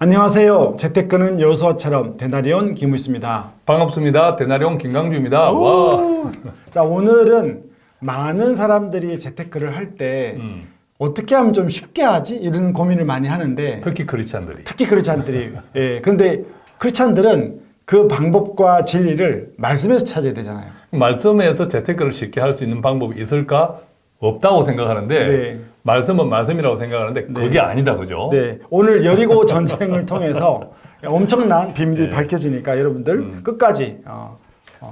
안녕하세요. 재테크는 여수와처럼 데나리온 김우있습니다. 반갑습니다. 데나리온 김강주입니다. 와. 자, 오늘은 많은 사람들이 재테크를 할 때 어떻게 하면 좀 쉽게 하지? 이런 고민을 많이 하는데 특히 크리스찬들이. 특히 크리스찬들이 예. 근데 크리스찬들은 그 방법과 진리를 말씀에서 찾아야 되잖아요. 말씀에서 재테크를 쉽게 할 수 있는 방법이 있을까? 없다고 생각하는데 네. 말씀은 말씀이라고 생각하는데 그게 아니다, 그죠? 네. 오늘 여리고 전쟁을 통해서 엄청난 비밀이 네. 밝혀지니까 여러분들 끝까지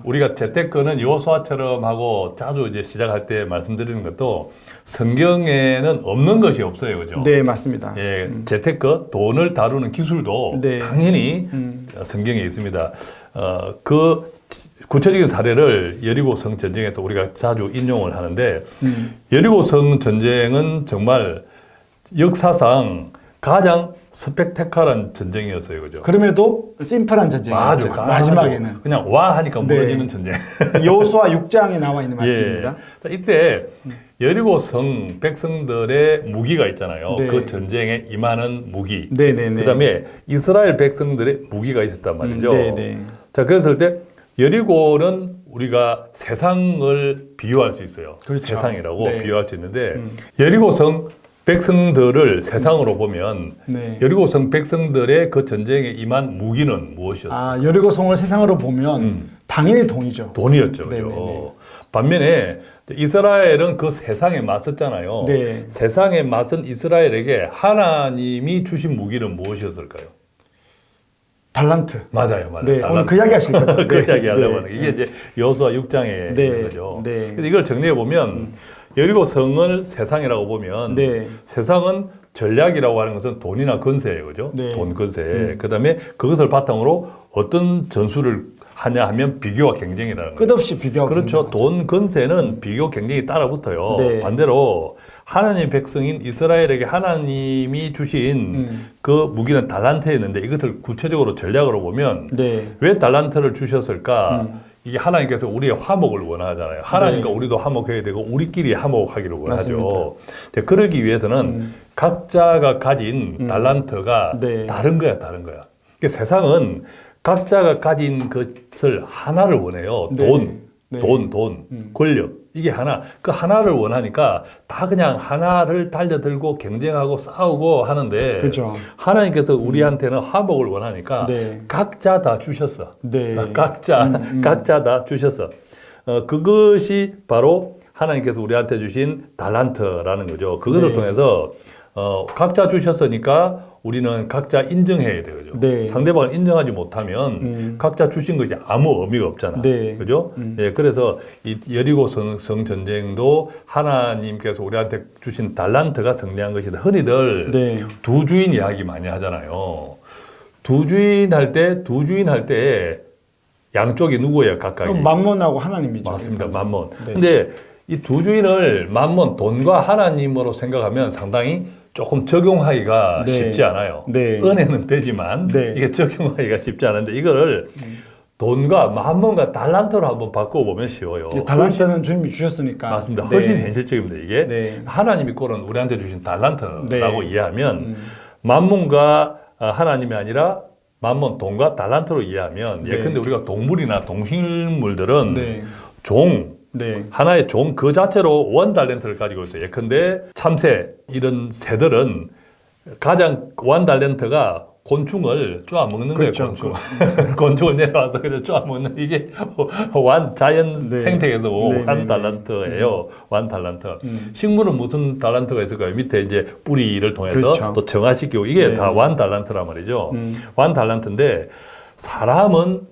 우리가 재테크는 여호수아처럼 하고 자주 이제 시작할 때 말씀드리는 것도 성경에는 없는 것이 없어요, 그죠? 네, 맞습니다. 예, 재테크, 돈을 다루는 기술도 네. 당연히 성경에 있습니다. 그 구체적인 사례를 여리고성 전쟁에서 우리가 자주 인용을 하는데 여리고성 전쟁은 정말 역사상 가장 스펙테클한 전쟁이었어요, 그죠? 그럼에도 심플한 전쟁이었죠. 마지막에는 그냥 와 하니까 네. 무너지는 전쟁. 여호수아 6장에 나와 있는 말씀입니다. 예. 자, 이때 여리고성 백성들의 무기가 있잖아요. 네. 그 전쟁에 임하는 무기. 네네네. 그다음에 이스라엘 백성들의 무기가 있었단 말이죠. 네네. 자, 그랬을 때 여리고는 우리가 세상을 비유할 수 있어요. 그렇죠. 세상이라고 네. 비유할 수 있는데 여리고성 백성들을 세상으로 보면 네. 여리고성 백성들의 그 전쟁에 임한 무기는 무엇이었어요? 아, 여리고성을 세상으로 보면 당연히 돈이죠. 돈이었죠. 그죠? 네네네. 반면에 이스라엘은 그 세상에 맞섰잖아요. 네. 세상에 맞선 이스라엘에게 하나님이 주신 무기는 무엇이었을까요? 달란트. 맞아요. 네, 달란트. 오늘 그 이야기 하실 거죠. 그 네. 이야기 하려고 하는 네. 거. 이게 이제 여호수아 6장에 네. 있는 거죠. 네. 근데 이걸 정리해 보면 여리고성을 세상이라고 보면 네. 세상은 전략이라고 하는 것은 돈이나 건세예요. 그죠? 네. 돈, 건세. 그다음에 그것을 바탕으로 어떤 전술을 하냐 하면 비교와 경쟁이라는 거예요. 끝없이 비교하고 그렇죠. 돈, 건세는 비교, 경쟁이 따라붙어요. 네. 반대로 하나님 백성인 이스라엘에게 하나님이 주신 그 무기는 달란트였는데 이것을 구체적으로 전략으로 보면 네. 왜 달란트를 주셨을까? 이게 하나님께서 우리의 화목을 원하잖아요. 하나님과 네. 우리도 화목해야 되고 우리끼리 화목하기를 원하죠. 맞습니다. 이제 그러기 위해서는 각자가 가진 달란트가 네. 다른 거야, 다른 거야. 그러니까 세상은 각자가 가진 것을 하나를 원해요. 네. 돈, 권력. 이게 하나. 그 하나를 원하니까 다 그냥 하나를 달려들고 경쟁하고 싸우고 하는데 그렇죠. 하나님께서 우리한테는 화목을 원하니까 네. 각자 다 주셨어. 네. 각자 다 주셨어. 그것이 바로 하나님께서 우리한테 주신 달란트라는 거죠. 그것을 네. 통해서 각자 주셨으니까 우리는 각자 인정해야 되죠. 네. 상대방을 인정하지 못하면 각자 주신 것이 아무 의미가 없잖아. 네. 그죠? 예, 그래서 이 여리고성 전쟁도 하나님께서 우리한테 주신 달란트가 승리한 것이다. 흔히들 네. 두 주인 이야기 많이 하잖아요. 두 주인 할 때 양쪽이 누구예요, 각각이? 그럼 만몬하고 하나님이죠. 맞습니다. 만몬. 네. 근데 이 두 주인을 만몬, 돈과 하나님으로 생각하면 상당히 조금 적용하기가 네. 쉽지 않아요. 네. 은혜는 되지만 네. 이게 적용하기가 쉽지 않은데 이거를 돈과 만몬과 달란트로 한번 바꿔보면 쉬워요. 달란트는 주님이 주셨으니까. 맞습니다. 훨씬 네. 현실적입니다. 이게 네. 하나님이 꼴은 우리한테 주신 달란트라고 네. 이해하면 만몬과 하나님이 아니라 만몬, 돈과 달란트로 이해하면 네. 예컨대 우리가 동물이나 동식물들은 네. 종, 네. 하나의 종 그 자체로 원 달란트를 가지고 있어요. 예컨대 참새 이런 새들은 가장 원 달란트가 곤충을 쪼아 먹는 그렇죠. 거예요. 곤충을 내려와서 그냥 쪼아 먹는 이게 완 자연 네. 생태계에서 네, 완 네, 달란트예요. 완 달란트. 식물은 무슨 달란트가 있을까요? 밑에 이제 뿌리를 통해서 그렇죠. 또 정화시키고 이게 네. 다 완 달란트란 말이죠. 완 달란트인데 사람은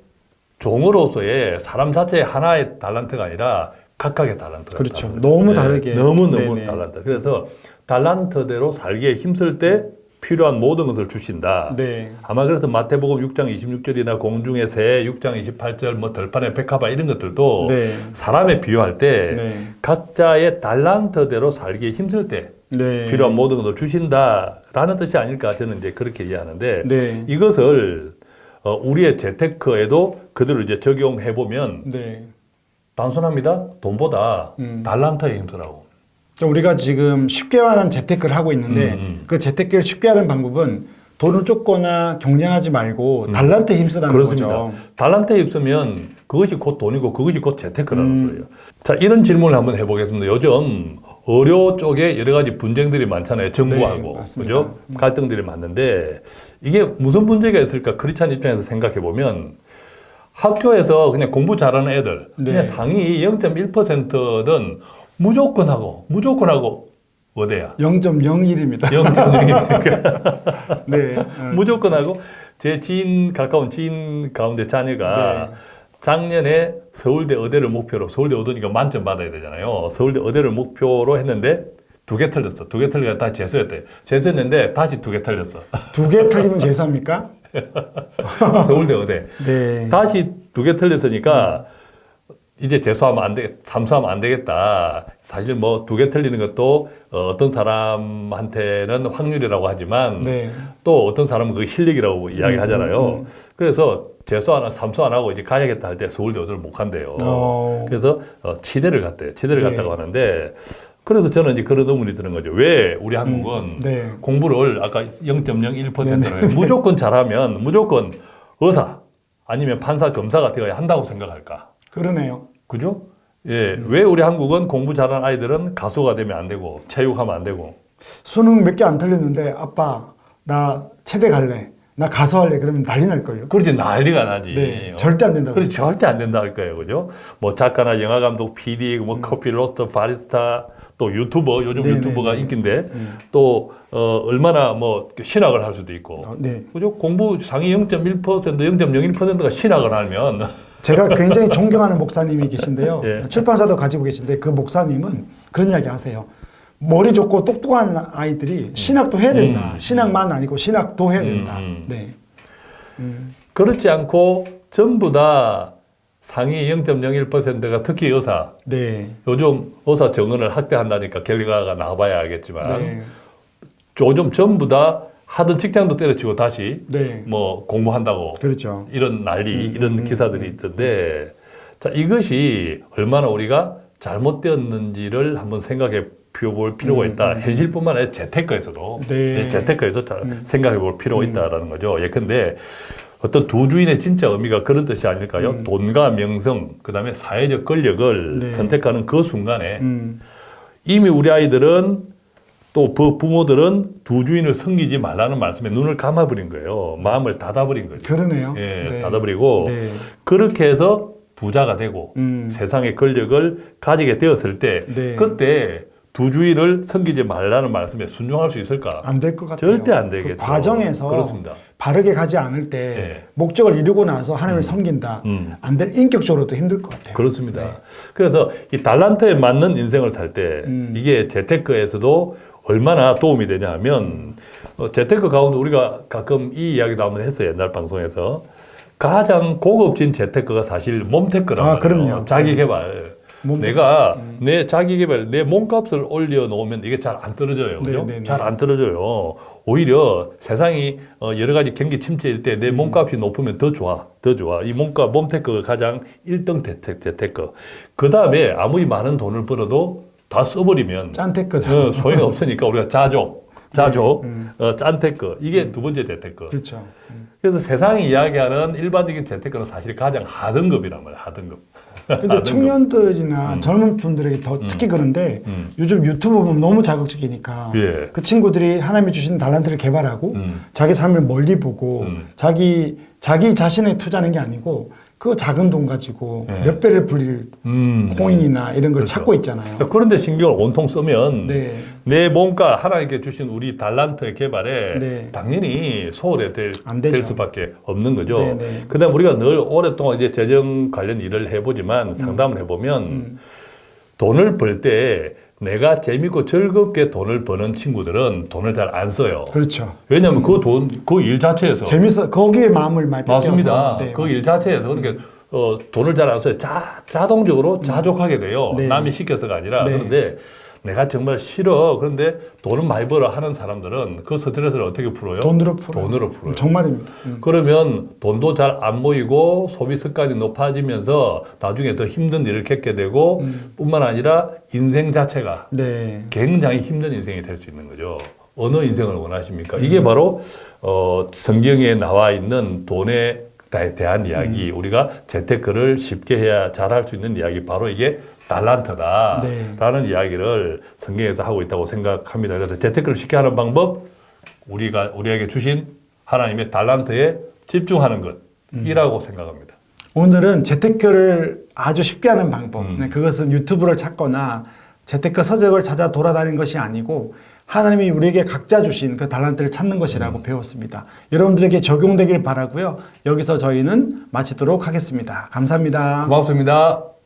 종으로서의 사람 자체의 하나의 달란트가 아니라 각각의 달란트가 그렇죠. 있다는 너무 거예요. 다르게. 너무 네네. 달란트. 그래서 달란트대로 살기에 힘쓸 때 필요한 모든 것을 주신다. 네. 아마 그래서 마태복음 6장 26절이나 공중의 새 6장 28절 뭐 들판의 백합화 이런 것들도 네. 사람에 비유할 때 네. 각자의 달란트대로 살기에 힘쓸 때 네. 필요한 모든 것을 주신다라는 뜻이 아닐까 저는 이제 그렇게 이해하는데 네. 이것을 우리의 재테크에도 그대로 이제 적용해 보면 네. 단순합니다. 돈보다 달란트에 힘쓰라고. 우리가 지금 쉽게 하는 재테크를 하고 있는데 그 재테크를 쉽게 하는 방법은 돈을 쫓거나 경쟁하지 말고 달란트에 힘쓰라는 그렇습니다. 거죠. 달란트에 입으면 그것이 곧 돈이고 그것이 곧 재테크라는 소리예요. 자, 이런 질문을 한번 해보겠습니다. 요즘 의료 쪽에 여러 가지 분쟁들이 많잖아요. 정부하고. 네, 맞습니다. 그죠? 갈등들이 많은데 이게 무슨 문제가 있을까? 크리스찬 입장에서 생각해 보면 학교에서 그냥 공부 잘하는 애들 네. 그냥 상위 0.1%는 무조건 하고 어디야? 0.01입니다. 0.0이니까 네. 무조건 하고 제 지인 가까운 지인 가운데 자녀가 네. 작년에 서울대 의대를 목표로 서울대 의대니까 만점 받아야 되잖아요. 서울대 의대를 목표로 했는데 2개 틀렸어. 2개 틀리니까 다시 재수했대. 재수했는데 다시 2개 틀렸어. 2개 틀리면 재수합니까? 서울대 의대. 네. 다시 2개 틀렸으니까 이제 재수하면 안 돼, 삼수하면 안 되겠다. 사실 뭐 2개 틀리는 것도 어떤 사람한테는 확률이라고 하지만 네. 또 어떤 사람은 그게 실력이라고 이야기하잖아요. 그래서 재수 안 하고 삼수 안 하고 이제 가야겠다 할 때 서울대 의대를 못 간대요. 그래서 치대를 갔대요. 치대를 네. 갔다고 하는데 그래서 저는 이제 그런 의문이 드는 거죠. 왜 우리 한국은 네. 공부를 아까 0.01%로 무조건 잘하면 무조건 의사 아니면 판사 검사가 되어야 한다고 생각할까? 그러네요. 그죠? 예. 왜 우리 한국은 공부 잘하는 아이들은 가수가 되면 안 되고 체육하면 안 되고 수능 몇 개 안 틀렸는데 아빠 나 체대 갈래. 나 가수 할래. 그러면 난리 날걸요. 그렇지 난리가 나지. 네. 절대 안 된다고. 그렇지 절대 안 된다 할 거예요. 그죠? 뭐 작가나 영화 감독, PD, 뭐 커피 로스터, 바리스타 또 유튜버 요즘 네, 유튜버가 네, 인기인데 또 얼마나 뭐 신학을 할 수도 있고. 네. 그죠? 공부 상위 0.1%, 0.01%가 신학을 하면 제가 굉장히 존경하는 목사님이 계신데요. 예. 출판사도 가지고 계신데 그 목사님은 그런 이야기 하세요. 머리 좋고 똑똑한 아이들이 신학도 해야 된다. 신학만 아니고 신학도 해야 된다. 네. 그렇지 않고 전부 다 상위 0.01%가 특히 의사. 네. 요즘 의사 정원을 확대한다니까 결과가 나와봐야 알겠지만 네. 요즘 전부 다 하던 직장도 때려치고 다시 네. 뭐 공부한다고 그렇죠. 이런 난리 이런 기사들이 있던데 자 이것이 얼마나 우리가 잘못되었는지를 한번 생각해 볼 필요가 있다. 현실뿐만 아니라 재테크에서도 네. 재테크에서 생각해 볼 필요가 있다라는 거죠. 예컨대 어떤 두 주인의 진짜 의미가 그런 뜻이 아닐까요? 돈과 명성, 그 다음에 사회적 권력을 네. 선택하는 그 순간에 이미 우리 아이들은 또 부모들은 두 주인을 섬기지 말라는 말씀에 눈을 감아버린 거예요. 마음을 닫아버린 거죠. 그러네요. 예, 네. 닫아버리고 네. 그렇게 해서 부자가 되고 세상의 권력을 가지게 되었을 때 네. 그때 두 주인을 섬기지 말라는 말씀에 순종할 수 있을까? 안 될 것 같아요. 절대 안 되겠죠. 그 과정에서 그렇습니다. 바르게 가지 않을 때 네. 목적을 이루고 나서 하나님을 섬긴다. 안 될 인격적으로도 힘들 것 같아요. 그렇습니다. 그래서 이 달란트에 맞는 인생을 살 때 이게 재테크에서도 얼마나 도움이 되냐 하면 재테크 가운데 우리가 가끔 이 이야기도 한번 했어요. 옛날 방송에서. 가장 고급진 재테크가 사실 몸테크라는 거예요. 그럼요. 자기 개발. 내가 내 자기 개발, 내 몸값을 올려놓으면 이게 잘 안 떨어져요. 그죠? 네, 네, 네. 잘 안 떨어져요. 오히려 세상이 여러 가지 경기 침체일 때 내 몸값이 높으면 더 좋아. 더 좋아. 이 몸테크가 가장 1등 재테크. 그 다음에 아무리 많은 돈을 벌어도 다 써버리면 짠테크죠. 소용이 없으니까 우리가 자족, 짠테크. 이게 두 번째 재테크. 그렇죠. 그래서 세상이 이야기하는 일반적인 재테크는 사실 가장 하등급이란 말이에요. 하등급. 근데 청년들이나 젊은 분들에게 더 특히 그런데 요즘 유튜브 보면 너무 자극적이니까 예. 그 친구들이 하나님이 주신 달란트를 개발하고 자기 삶을 멀리 보고 자기 자신에 투자하는 게 아니고 그 작은 돈 가지고 몇 배를 불릴 코인이나 이런 걸 그렇죠. 찾고 있잖아요. 그런데 신경을 온통 쓰면 네. 내 몸과 하나님께 주신 우리 달란트의 개발에 네. 당연히 소홀히 안 되죠. 될 수밖에 없는 거죠. 네, 네. 그다음 우리가 늘 오랫동안 이제 재정 관련 일을 해보지만 상담을 해보면 돈을 벌 때 내가 재밌고 즐겁게 돈을 버는 친구들은 돈을 잘 안 써요. 그렇죠. 왜냐하면 그 일 자체에서 재밌어. 거기에 마음을 많이 맞습니다. 뺏겨서. 네, 그 일 자체에서 그러니까 돈을 잘 안 써요. 자동적으로 자족하게 돼요. 네. 남이 시켜서가 아니라. 네. 그런데 내가 정말 싫어. 그런데 돈은 많이 벌어 하는 사람들은 그 스트레스를 어떻게 풀어요? 돈으로 풀어요. 돈으로 풀어요. 정말입니다. 그러면 돈도 잘 안 모이고 소비 습관이 높아지면서 나중에 더 힘든 일을 겪게 되고 뿐만 아니라 인생 자체가 네. 굉장히 힘든 인생이 될 수 있는 거죠. 어느 인생을 원하십니까? 이게 바로 성경에 나와 있는 돈에 대한 이야기, 우리가 재테크를 쉽게 해야 잘할 수 있는 이야기, 바로 이게 달란트다라는 이야기를 성경에서 하고 있다고 생각합니다. 그래서 재테크를 쉽게 하는 방법, 우리에게 주신 하나님의 달란트에 집중하는 것이라고 생각합니다. 오늘은 재테크를 아주 쉽게 하는 방법, 네, 그것은 유튜브를 찾거나 재테크 서적을 찾아 돌아다니는 것이 아니고 하나님이 우리에게 각자 주신 그 달란트를 찾는 것이라고 배웠습니다. 여러분들에게 적용되길 바라고요. 여기서 저희는 마치도록 하겠습니다. 감사합니다. 고맙습니다.